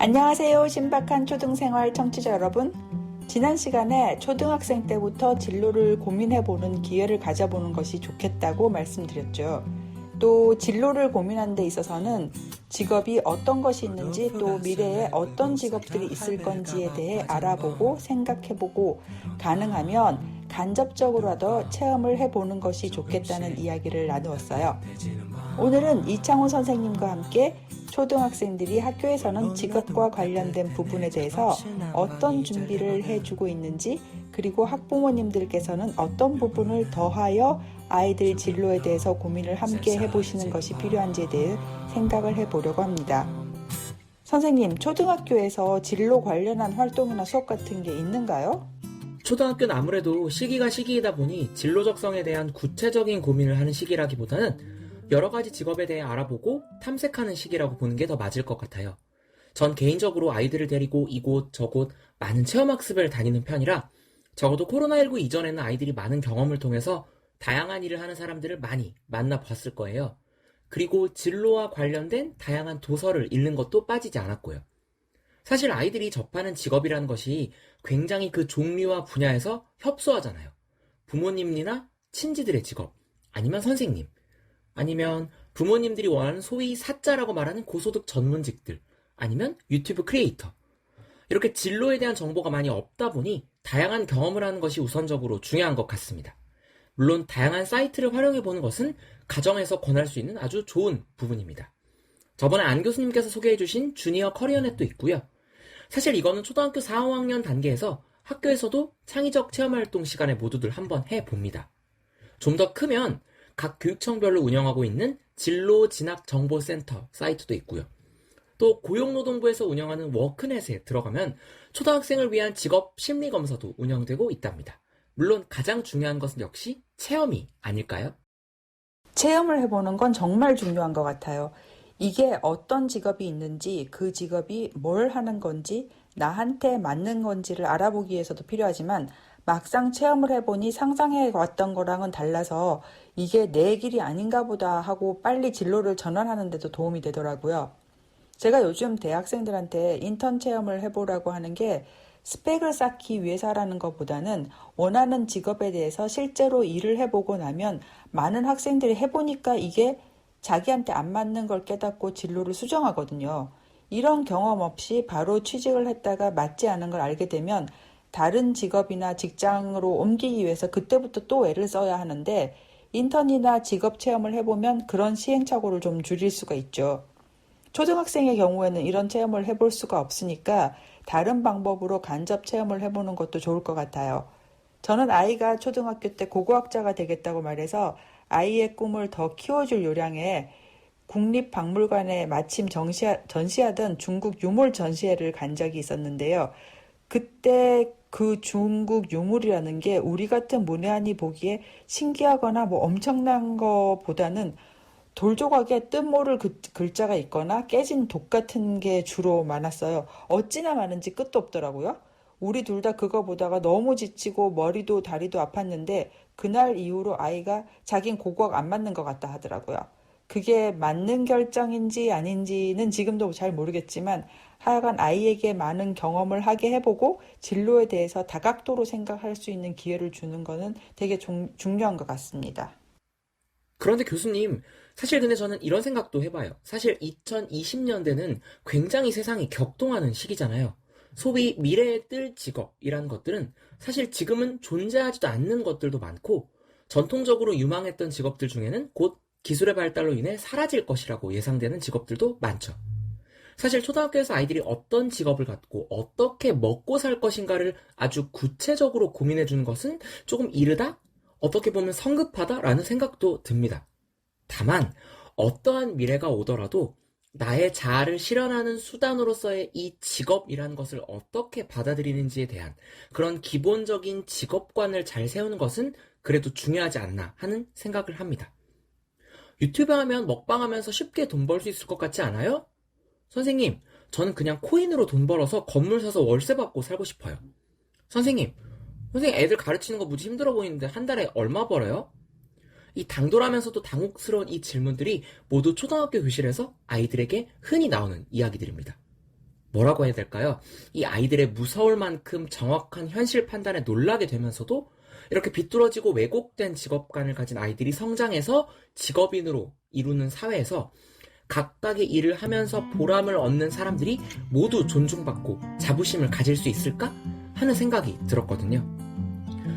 안녕하세요. 신박한 초등생활 청취자 여러분. 지난 시간에 초등학생 때부터 진로를 고민해보는 기회를 가져보는 것이 좋겠다고 말씀드렸죠. 또 진로를 고민하는 데 있어서는 직업이 어떤 것이 있는지, 또 미래에 어떤 직업들이 있을 건지에 대해 알아보고 생각해보고, 가능하면 간접적으로라도 체험을 해보는 것이 좋겠다는 이야기를 나누었어요. 오늘은 이창호 선생님과 함께 초등학생들이 학교에서는 직업과 관련된 부분에 대해서 어떤 준비를 해주고 있는지, 그리고 학부모님들께서는 어떤 부분을 더하여 아이들 진로에 대해서 고민을 함께 해보시는 것이 필요한지에 대해 생각을 해보려고 합니다. 선생님, 초등학교에서 진로 관련한 활동이나 수업 같은 게 있는가요? 초등학교는 아무래도 시기가 시기이다 보니 진로 적성에 대한 구체적인 고민을 하는 시기라기보다는 여러 가지 직업에 대해 알아보고 탐색하는 시기라고 보는 게 더 맞을 것 같아요. 전 개인적으로 아이들을 데리고 이곳 저곳 많은 체험학습을 다니는 편이라 적어도 코로나19 이전에는 아이들이 많은 경험을 통해서 다양한 일을 하는 사람들을 많이 만나봤을 거예요. 그리고 진로와 관련된 다양한 도서를 읽는 것도 빠지지 않았고요. 사실 아이들이 접하는 직업이라는 것이 굉장히 그 종류와 분야에서 협소하잖아요. 부모님이나 친지들의 직업, 아니면 선생님, 아니면 부모님들이 원하는 소위 사자라고 말하는 고소득 전문직들, 아니면 유튜브 크리에이터. 이렇게 진로에 대한 정보가 많이 없다 보니 다양한 경험을 하는 것이 우선적으로 중요한 것 같습니다. 물론 다양한 사이트를 활용해보는 것은 가정에서 권할 수 있는 아주 좋은 부분입니다. 저번에 안 교수님께서 소개해주신 주니어 커리어넷도 있고요. 사실 이거는 초등학교 4, 5학년 단계에서 학교에서도 창의적 체험활동 시간에 모두들 한번 해봅니다. 좀 더 크면 각 교육청별로 운영하고 있는 진로진학정보센터 사이트도 있고요. 또 고용노동부에서 운영하는 워크넷에 들어가면 초등학생을 위한 직업 심리검사도 운영되고 있답니다. 물론 가장 중요한 것은 역시 체험이 아닐까요? 체험을 해보는 건 정말 중요한 것 같아요. 이게 어떤 직업이 있는지, 그 직업이 뭘 하는 건지, 나한테 맞는 건지를 알아보기 위해서도 필요하지만, 막상 체험을 해보니 상상해 왔던 거랑은 달라서 이게 내 길이 아닌가 보다 하고 빨리 진로를 전환하는 데도 도움이 되더라고요. 제가 요즘 대학생들한테 인턴 체험을 해보라고 하는 게 스펙을 쌓기 위해서라는 것보다는 원하는 직업에 대해서 실제로 일을 해보고 나면 많은 학생들이 해보니까 이게 자기한테 안 맞는 걸 깨닫고 진로를 수정하거든요. 이런 경험 없이 바로 취직을 했다가 맞지 않은 걸 알게 되면 다른 직업이나 직장으로 옮기기 위해서 그때부터 또 애를 써야 하는데, 인턴이나 직업 체험을 해보면 그런 시행착오를 좀 줄일 수가 있죠. 초등학생의 경우에는 이런 체험을 해볼 수가 없으니까 다른 방법으로 간접 체험을 해보는 것도 좋을 것 같아요. 저는 아이가 초등학교 때 고고학자가 되겠다고 말해서 아이의 꿈을 더 키워줄 요량에 국립박물관에 마침 전시하던 중국 유물 전시회를 간 적이 있었는데요. 그때 그 중국 유물이라는 게 우리 같은 문외한이 보기에 신기하거나 뭐 엄청난 거보다는 돌조각에 뜻모를 글자가 있거나 깨진 독 같은 게 주로 많았어요. 어찌나 많은지 끝도 없더라고요. 우리 둘 다 그거 보다가 너무 지치고 머리도 다리도 아팠는데 그날 이후로 아이가 자긴 고고학 안 맞는 것 같다 하더라고요. 그게 맞는 결정인지 아닌지는 지금도 잘 모르겠지만 하여간 아이에게 많은 경험을 하게 해보고 진로에 대해서 다각도로 생각할 수 있는 기회를 주는 거는 되게 중요한 것 같습니다. 그런데 교수님, 사실 근데 저는 이런 생각도 해봐요. 사실 2020년대는 굉장히 세상이 격동하는 시기잖아요. 소위 미래에 뜰 직업이라는 것들은 사실 지금은 존재하지도 않는 것들도 많고, 전통적으로 유망했던 직업들 중에는 곧 기술의 발달로 인해 사라질 것이라고 예상되는 직업들도 많죠. 사실 초등학교에서 아이들이 어떤 직업을 갖고 어떻게 먹고 살 것인가를 아주 구체적으로 고민해주는 것은 조금 이르다? 어떻게 보면 성급하다라는 생각도 듭니다. 다만 어떠한 미래가 오더라도 나의 자아를 실현하는 수단으로서의 이 직업이라는 것을 어떻게 받아들이는지에 대한 그런 기본적인 직업관을 잘 세우는 것은 그래도 중요하지 않나 하는 생각을 합니다. 유튜브 하면 먹방하면서 쉽게 돈 벌 수 있을 것 같지 않아요? 선생님, 저는 그냥 코인으로 돈 벌어서 건물 사서 월세 받고 살고 싶어요. 선생님 애들 가르치는 거 무지 힘들어 보이는데 한 달에 얼마 벌어요? 이 당돌하면서도 당혹스러운 이 질문들이 모두 초등학교 교실에서 아이들에게 흔히 나오는 이야기들입니다. 뭐라고 해야 될까요? 이 아이들의 무서울 만큼 정확한 현실 판단에 놀라게 되면서도 이렇게 비뚤어지고 왜곡된 직업관을 가진 아이들이 성장해서 직업인으로 이루는 사회에서 각각의 일을 하면서 보람을 얻는 사람들이 모두 존중받고 자부심을 가질 수 있을까? 하는 생각이 들었거든요.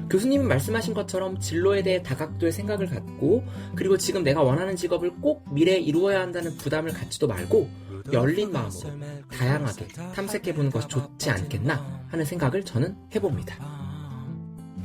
교수님이 말씀하신 것처럼 진로에 대해 다각도의 생각을 갖고 그리고 지금 내가 원하는 직업을 꼭 미래에 이루어야 한다는 부담을 갖지도 말고 열린 마음으로 다양하게 탐색해보는 것이 좋지 않겠나 하는 생각을 저는 해봅니다.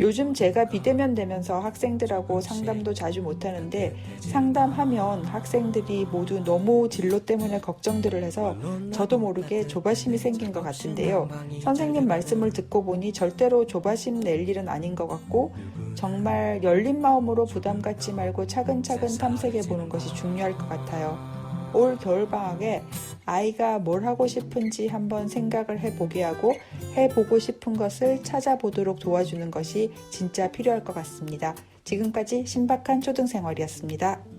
요즘 제가 비대면 되면서 학생들하고 상담도 자주 못하는데 상담하면 학생들이 모두 너무 진로 때문에 걱정들을 해서 저도 모르게 조바심이 생긴 것 같은데요. 선생님 말씀을 듣고 보니 절대로 조바심 낼 일은 아닌 것 같고 정말 열린 마음으로 부담 갖지 말고 차근차근 탐색해 보는 것이 중요할 것 같아요. 올 겨울방학에 아이가 뭘 하고 싶은지 한번 생각을 해보게 하고 해보고 싶은 것을 찾아보도록 도와주는 것이 진짜 필요할 것 같습니다. 지금까지 신박한 초등생활이었습니다.